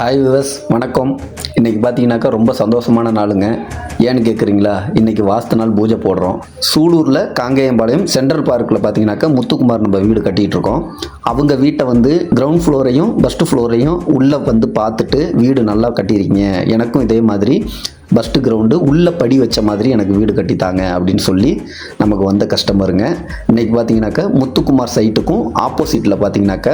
Hi விவஸ், வணக்கம். இன்றைக்கி பார்த்தீங்கன்னாக்கா ரொம்ப சந்தோஷமான நாளுங்க. ஏன்னு கேட்குறீங்களா? இன்றைக்கி வாஸ்து நாள் பூஜை போடுறோம். சூலூரில் காங்கேயம்பாளையம் சென்ட்ரல் பார்க்கில் பார்த்தீங்கன்னாக்கா முத்துக்குமார் நம்ம வீடு கட்டிகிட்டு இருக்கோம். அவங்க வீட்டை வந்து கிரவுண்ட் ஃப்ளோரையும் ஃபஸ்ட்டு ஃப்ளோரையும் உள்ளே வந்து பார்த்துட்டு வீடு நல்லா கட்டியிருக்கீங்க, எனக்கும் இதே மாதிரி ஃபஸ்ட்டு கிரவுண்டு உள்ளே படி வச்ச மாதிரி எனக்கு வீடு கட்டித்தாங்க அப்படின்னு சொல்லி நமக்கு வந்த கஸ்டமருங்க. இன்றைக்கி பார்த்தீங்கன்னாக்கா முத்துக்குமார் சைட்டுக்கும் ஆப்போசிட்டில் பார்த்தீங்கன்னாக்கா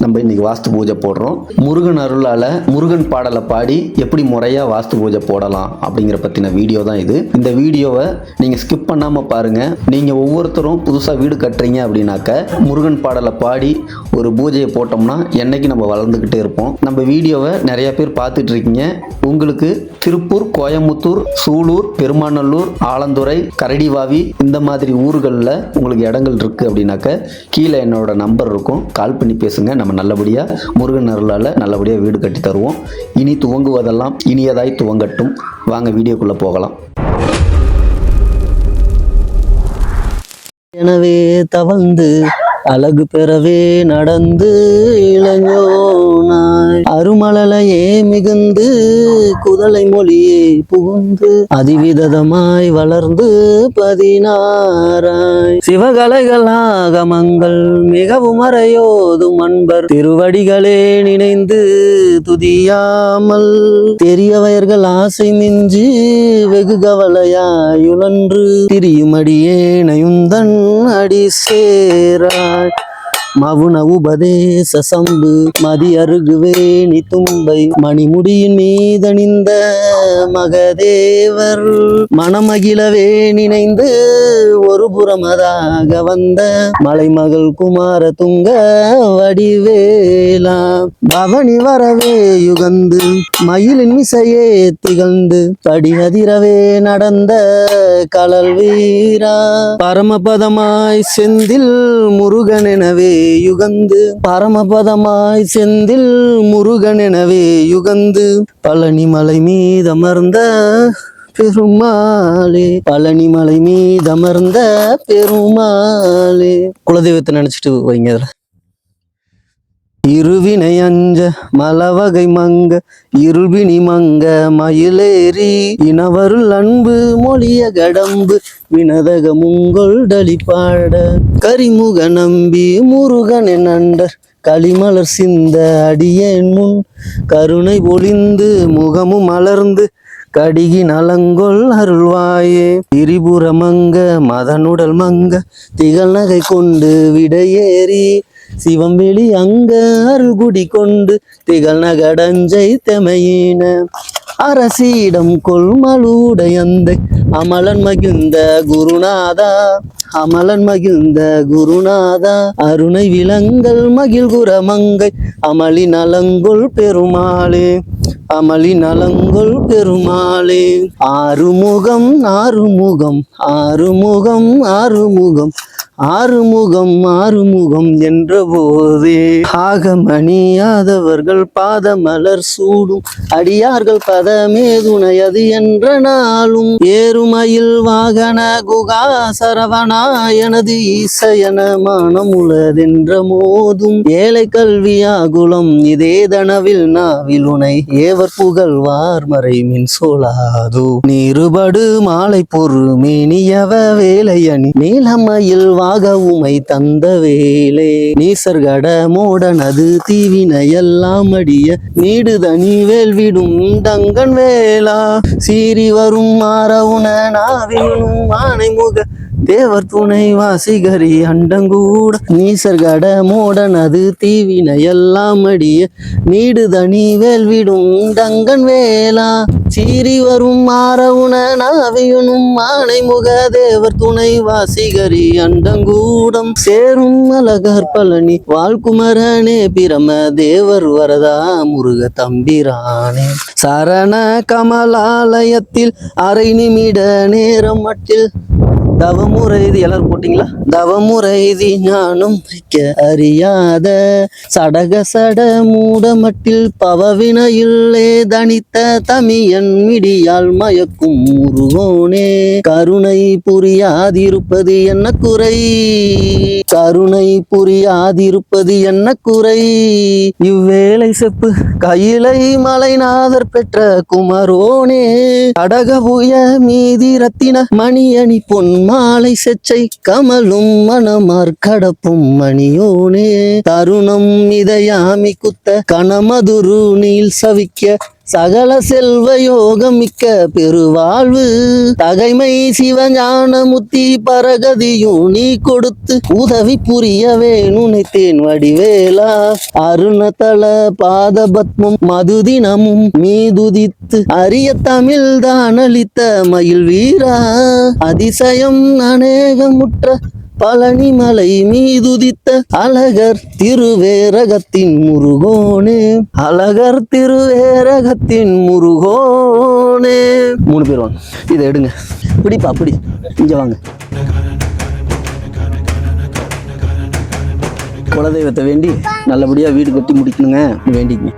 நம்ம இன்றைக்கி வாஸ்து பூஜை போடுறோம். முருகன் அருளால் முருகன் பாடலை பாடி எப்படி முறையாக வாஸ்து பூஜை போடலாம் அப்படிங்கிற பற்றின வீடியோ தான் இது. இந்த வீடியோவை நீங்கள் ஸ்கிப் பண்ணாமல் பாருங்கள். நீங்கள் ஒவ்வொருத்தரும் புதுசாக வீடு கட்டுறீங்க அப்படின்னாக்க முருகன் பாடலை பாடி ஒரு பூஜையை போட்டோம்னா என்னைக்கு நம்ம வளர்ந்துக்கிட்டே இருப்போம். நம்ம வீடியோவை நிறையா பேர் பார்த்துட்டு இருக்கீங்க. உங்களுக்கு திருப்பூர், கோயம்புத்தூர், சூலூர், பெருமாநல்லூர், ஆலந்துறை, கரடிவாவி இந்த மாதிரி ஊர்களில் உங்களுக்கு இடங்கள் இருக்குது அப்படின்னாக்க கீழே என்னோட நம்பர் இருக்கும், கால் பண்ணி பேசுங்க. நம்ம நல்லபடியாக முருகன் அருளால் நல்லபடியாக வீடு கட்டி தருவோம். இனி துவங்குவதெல்லாம் இனியதாய் துவங்கட்டும். வாங்க வீடியோக்குள்ளே போகலாம். எனவே தவழ்ந்து அழகு பெறவே நடந்து இளைஞனாய் அருமலையே மிகுந்து குதலை மொழியே புகுந்து அதிவிதமாய் வளர்ந்து 16 சிவகலைகளாகமங்கள் மிகவும் அறையோதும் அன்பர் திருவடிகளே நினைந்து துதியாமல் தெரியவயர்கள் ஆசை மிஞ்சி வெகு கவலையாயுழன்று திரியுமடியே நயுந்தன் அடி சேராய் மவுன உபதேச சம்பு மதி அருகுவேணி தும்பை மணிமுடியின் மீதணிந்த மகதேவர் மணமகிழவே நினைந்து ஒரு புறமதாக வந்த மலைமகள் குமார துங்க வடிவேலா பவனி வரவே யுகந்து மயிலின் மிசையே திகழ்ந்து படி அதிரவே நடந்த கலல் வீரா பரமபதமாய் செந்தில் முருகன் எனவே யுகந்து பரமபதமாய் செந்தில் முருகன் எனவே யுகந்து பழனிமலை மீதமர்ந்த பெருமாளே பழனிமலை மீதமர்ந்த பெருமாளே. குலதெய்வத்தை நினைச்சிட்டு வைங்க. இருவினை அஞ்ச மலவகை மங்க இருபினி மங்க மயிலேறி இனவருள் அன்பு மொழிய கடம்பு வினதக முங்கொள் டலிப்பாட கரிமுக நம்பி முருகன் என் அண்டர் களிமலர் சிந்த அடியேன் முன் கருணை பொழிந்து முகமும் மலர்ந்து கடிகி நலங்கொள் அருள்வாயே திரிபுர மங்க மதனுடல் மங்க திகழ் நகை கொண்டு விடையேறி சிவம்பெளி அங்க அருள்குடி கொண்டு திகழ் நகடஞ்சை தெமையின அரசிடம் கொள்மலுடையந்தை அமலன் மகிழ்ந்த குருநாதா அமலன் மகிழ்ந்த குருநாதா அருணை விலங்கல் மகிழ்குற மங்கை அமளி நலங்கொள் பெருமாளே அமளி நலங்கொள் பெருமாளே. ஆறுமுகம் ஆறுமுகம் ஆறுமுகம் ஆறுமுகம் ஆறுமுகம் ஆறுமுகம் என்ற போதே ஆகமணியாதவர்கள் பாதமலர் சூடும் அடியார்கள் பதமே துணையது என்ற நாளும் ஏறுமயில் வாகன குகா சரவணா எனது ஈசையன மானமுளதென்ற மோதும் ஏழை கல்வியாகுலம் இதே தனவில் நாவில் உனை ஏவர் புகழ்வார் மறை மின் சோலாது நீருபடு மாலை பொறுமேனியவ வேலையணி நீலமயில் உமை தந்த வேலே நீசர்கட மோடனது தீவினை எல்லாம் அடிய நீடுதனி வேல்விடும் தங்கன் வேளா சீறி வரும் மாறவுன நாவினும் ஆனைமுக தேவர் துணை வாசிகரி அண்டங்கூட நீசர்கட மோடனது தீவினை எல்லாம் அடிய நீடுதனி வேல்விடும் தங்கன் வேளா சீறி வரும் மாறவுன நாவினும் ஆனைமுக தேவர் துணை வாசிகரி அண்டங்கூடம் சேரும் அழகர் பழனி வாழ்குமரனே பிரம தேவர் வரதா முருக தம்பிரானே சரண கமலாலயத்தில் அரை நிமிட நேரம் மட்டில் தவமுறைதி எல்லாரும் போட்டீங்களா? தவமுறைதி ஞானம் வைக்க அறியாத சடக சட மூட மட்டில் பவவினையில்லே தனித்த தமிய மாயன் மிடியால் மயக்கும் முருகோனே கருணை புரியாதிருப்பது என்ன குறை கருணை புரியாதிருப்பது என்ன குறை இவ்வேளை செப்பு கையிலை மலைநாதர் பெற்ற குமரோனே கடகபுய மீதி ரத்தின மணியணி பொன் மாலை செச்சை கமலும் மணமார் கடப்பும் மணியோனே தருணம் இதயாமி குத்த கணமதுரு நீல் சவிக்க சகல செல்வ யோகம் மிக்க பெருவாழ்வு தகைமை சிவஞான முத்தி பரகதியும் நீ கொடுத்து உதவி புரியவே நுனைத்தேன் வடிவேலா அருணதள பாத பத்மம் மதுதினமும் மீதுதித்து அரிய தமிழ் தானளித்த மயில் வீரா அதிசயம் அநேகமுற்ற பழனிமலை மீதுதித்த அழகர் திருவேரகத்தின் முருகோனே அழகர் திருவேரகத்தின் முருகோனே 3 பேர் வாங்க இதை எடுங்க பிடிப்பா பிடி இங்க வாங்க குலதெய்வத்தை வேண்டி நல்லபடியா வீடு கட்டி முடிக்கணுங்க வேண்டிங்க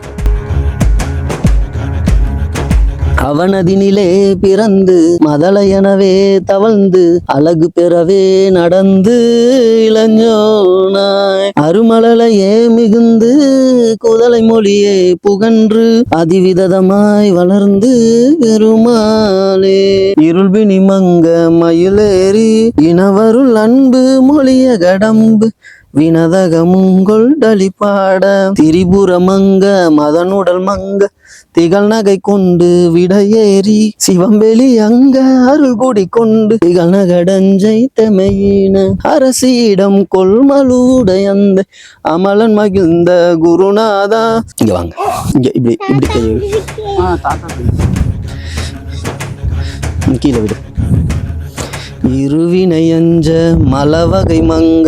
அவனதினிலே பிறந்து மதலையனவே தவழ்ந்து அழகு பெறவே நடந்து இளஞ்சோனாய் அருமலையே மிகுந்து குதலை மொழியே புகன்று அதிவிதமாய் வளர்ந்து பெருமாளே இருள்பினி மங்க மயிலேறி இனவருள் அன்பு மொழிய கடம்பு வினதகமுங்கொள் டலிப்பாட திரிபுர மங்க மதனுடல் மங்க திகழ் நகை கொண்டு விடையேறி சிவம்பெளி அங்க அருள் குடி கொண்டு திகழ் நகடஞ்சை தெமையின அரசியிடம் கொள்மலுடையந்த அமலன் மகிழ்ந்த குருநாதா இங்க வாங்க இங்க இப்படி இப்படி கீழே விடு இருவினையஞ்ச மலவகை மங்க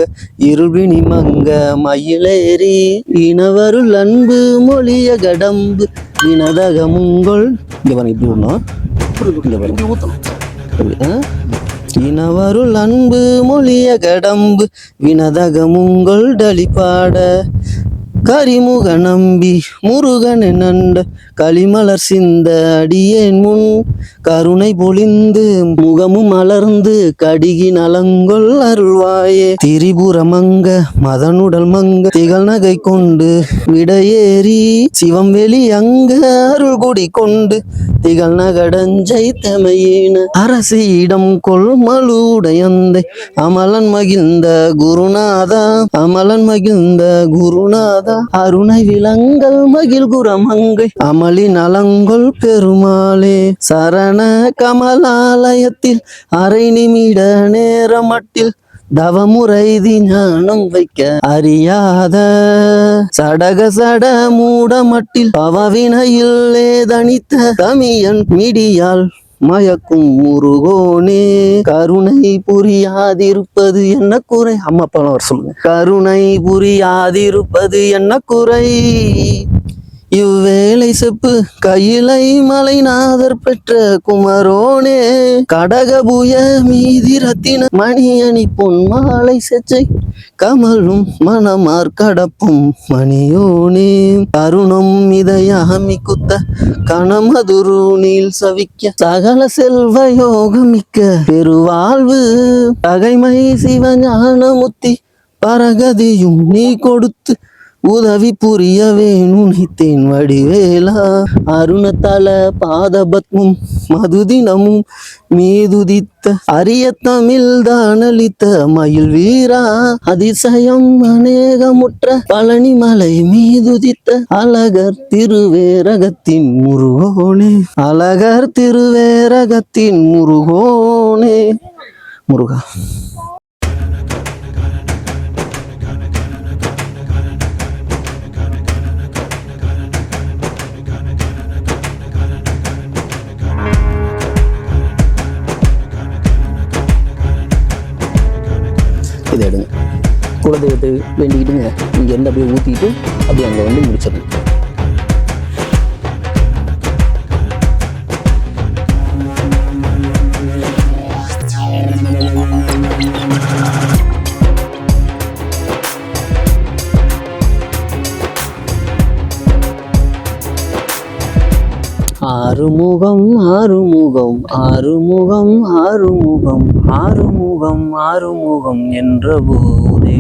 இருவினி மங்க மயிலேறி இனவருள் அன்பு மொழிய கடம்பு வினதகமுங்கொள் இங்க பாருங்க இப்படி ஊத்தணும் இனவருள் அன்பு மொழிய கடம்பு வினதகமுங்கொள் டலிப்பாட கரிமுக நம்பி முருகன் நண்ட களிமலர் சிந்த அடியேன் முன் கருணை பொழிந்து முகமும் மலர்ந்து கடிகி நலங்கொள் அருள்வாயே திரிபுர மங்க மதனுடல் மங்க திகழ் நகை கொண்டு விடையேறி சிவம்பெளி அங்க அருள் குடி கொண்டு திகழ் நகடஞ்சை தெமையின அரசியிடம் கொள்மலுடையந்தை அமலன் மகிழ்ந்த குருநாதா அமலன் மகிழ்ந்த குருநாதா அருணை விலங்கல் மகிழ் குரமங்கை அமளி நலங்கொள் பெருமாளே சரண கமலாலயத்தில் அரை நிமிட நேரமட்டில் தவமுறைதி ஞானம் வைக்க அறியாத சடக சட மூடமட்டில் பவவினையில் ஏதனித்த தமியன் மிடியால் மயக்கும் முருகோனே கருணை புரியாதிருப்பது என்ன குறை அம்மா அப்பா அவர் சொல்லுங்க கருணை புரியாதிருப்பது என்ன குறை இவ்வேளை செப்பு கையிலை மலைநாதர் பெற்ற குமரோனே கடகபுய மீதி ரத்தின மணியணி பொன் மாலை செச்சை கமலும் மணமார் கடப்பும் மணியோனே தருணம் இதயாமி குத்த கணமதுரு நீல் சவிக்க சகல செல்வ யோகமிக்க பெருவாழ்வு தகைமை சிவஞான முத்தி பரகதியும் நீ கொடுத்து உதவி புரியவே நுனைத்தேன் வடிவேலா அருணதள பாதபத்மும் மதுதினமும் மீதுதித்த அரிய தமிழ் தானளித்த மயில் வீரா அதிசயம் அநேகமுற்ற பழனிமலை மீதுதித்த அழகர் திருவேரகத்தின் முருகோனே அழகர் திருவேரகத்தின் முருகோனே முருகா இதை எடுங்க குலதெய்வத்தை வேண்டிக்கிட்டுங்க இங்கே இருந்து அப்படியே ஊற்றிட்டு அப்படியே அங்கே வந்து முடிச்சிடணும் ஆறுமுகம் ஆறுமுகம் ஆறுமுகம் ஆறுமுகம் ஆறுமுகம் ஆறுமுகம் என்ற போதே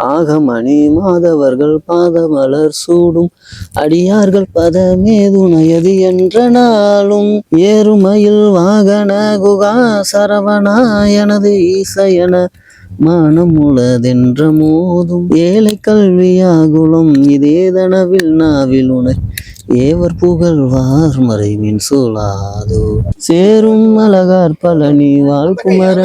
ஆகமணி மாதவர்கள் பாதமலர் சூடும் அடியார்கள் பதமே துணையது என்ற நாளும் ஏறுமயில் வாகன குகா சரவணா எனது ஈசையன மானம் உளதென்ற மோதும் ஏழை கல்வியாகுலம் இதே தனவில் நாவில் உனை ஏவர் புகழ்வார் மறைவின் சொலாதோ சேரும் அழகார் பழனி வாழ்குமர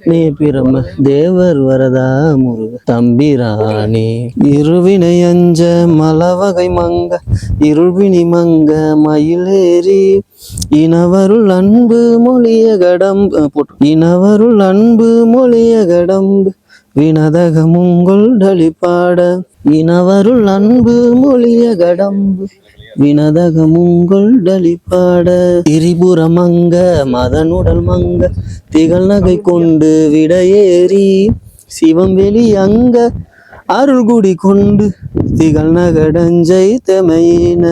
நே பிரம தேவர் வரதா முருக தம்பிரானே இருவினை அஞ்ச மலவகை மங்க இருள்வினி மங்க மயிலேறி இனவருள் அன்பு மொழிய கடம்பு இனவருள் அன்பு மொழிய கடம்பு வினதகமுங்கொள் டலிப்பாட இனவருள் அன்பு மொழிய கடம்பு வினதகமுங்கொள் டலிப்பாட திரிபுர மங்க மதனுடல் மங்க திகழ் நகை கொண்டு விடையேறி சிவம் வெளி அங்க அருள்குடி கொண்டு திகழ் நகடஞ்சை தெமையின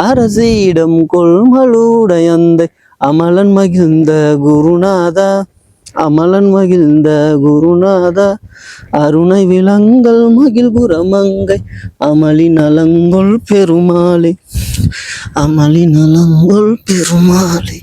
அரசியிடம் கொள்மலுடையந்தை அமலன் மகிழ்ந்த குருநாதா அமலன் மகிழ்ந்த குருநாதா அருணை விலங்கல் மகிழ்புறமங்கை அமளி நலங்கொள் பெருமாளே அமளி நலங்கொள் பெருமாளே.